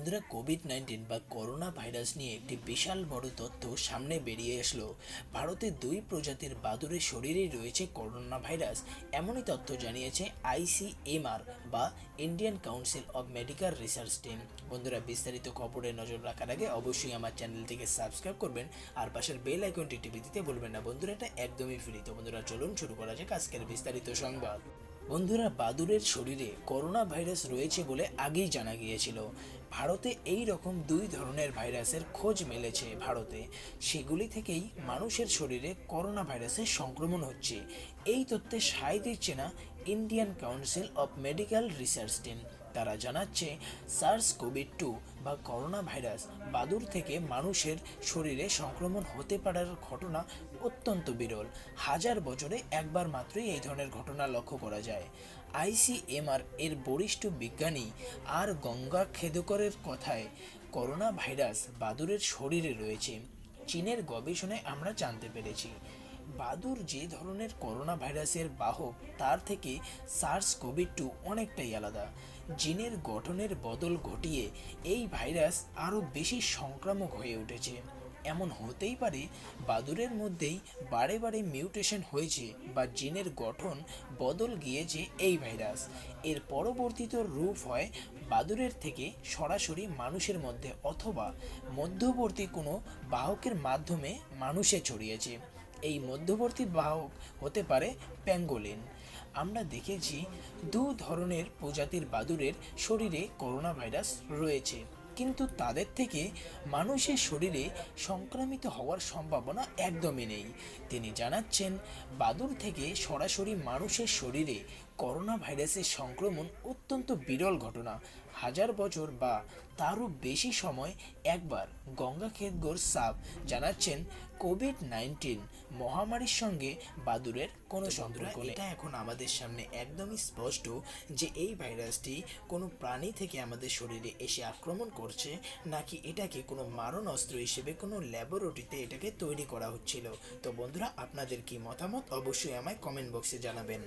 বন্ধুরা, কোভিড-19 বা corona virus নিয়ে একটি বিশাল বড় তথ্য সামনে বেরিয়ে আসলো। ভারতের দুই প্রজাতির বাদুড়ের শরীরেই রয়েছে করোনা ভাইরাস, এমনই তথ্য জানিয়েছে আইসিএমআর বা Indian council of medical research team. বন্ধুরা, বিস্তারিত খবরে নজর রাখার আগে অবশ্যই আমার চ্যানেলটিকে সাবস্ক্রাইব করবেন আর পাশের বেল আইকনটি টিপে দিতে ভুলবেন না। বন্ধুরা, এটা একদমই ফ্রি। তো বন্ধুরা, চলুন শুরু করা যাক আজকের বিস্তারিত সংবাদ। বন্ধুরা, বাদুড়ের শরীরে করোনা ভাইরাস রয়েছে বলে আগেই জানা গিয়েছিল। ভারতে এই রকম দুই ধরনের ভাইরাসের খোঁজ মিলেছে ভারতে, সেগুলি থেকেই মানুষের শরীরে করোনা ভাইরাসের সংক্রমণ হচ্ছে। এই তথ্যে সায় দিচ্ছে না Indian council of medical research team. তারা জানাচ্ছে SARS-CoV-2 বা করোনা ভাইরাস বাদুড় থেকে মানুষের শরীরে সংক্রমণ হতে পারার ঘটনা অত্যন্ত বিরল। হাজার বছরে একবার মাত্রই এই ধরনের ঘটনা লক্ষ্য করা যায়। আইসিএমআর এর বরিষ্ঠ বিজ্ঞানী আর গঙ্গা খেদকরের কথায় করোনা ভাইরাস বাদুড়ের শরীরে রয়েছে। চীনের গবেষণায় আমরা জানতে পেরেছি বাদুড় যে ধরনের করোনা ভাইরাসের বাহক তার থেকে SARS-CoV-2 অনেকটাই আলাদা। জিনের গঠনের বদল ঘটিয়ে এই ভাইরাস আরও বেশি সংক্রামক হয়ে উঠেছে। এমন হতেই পারে বাদুড়ের মধ্যেই বারে বারে মিউটেশন হয়েছে বা জিনের গঠন বদল গিয়েছে এই ভাইরাস। এর পরবর্তীত রূপ হয় বাদুড়ের থেকে সরাসরি মানুষের মধ্যে অথবা মধ্যবর্তী কোনো বাহকের মাধ্যমে মানুষে ছড়িয়েছে। এই মধ্যবর্তী বাহক হতে পারে প্যাঙ্গোলিন। আমরা দেখেছি দু ধরনের প্রজাতির বাদুড়ের শরীরে করোনা ভাইরাস রয়েছে, কিন্তু তাদের থেকে মানুষের শরীরে সংক্রামিত হওয়ার সম্ভাবনা একদমই নেই। তিনি জানাচ্ছেন বাদুড় থেকে সরাসরি মানুষের শরীরে করোনা ভাইরাসের সংক্রমণ অত্যন্ত বিরল ঘটনা। হাজার বছর বা তারও বেশি সময় একবার। গঙ্গা খেদগর সাব জানাচ্ছেন কোভিড-19 মহামারীর সঙ্গে বাদুড়ের কোনো সম্পর্ক নেই। এটা এখন আমাদের সামনে একদমই স্পষ্ট যে এই ভাইরাসটি কোনো প্রাণী থেকে আমাদের শরীরে এসে আক্রমণ করছে, নাকি এটাকে কোনো মারণ অস্ত্র হিসেবে কোনো ল্যাবরেটরিতে এটাকে তৈরি করা হচ্ছিল। তো বন্ধুরা, আপনাদের কি মতামত অবশ্যই আমায় কমেন্ট বক্সে জানাবেন।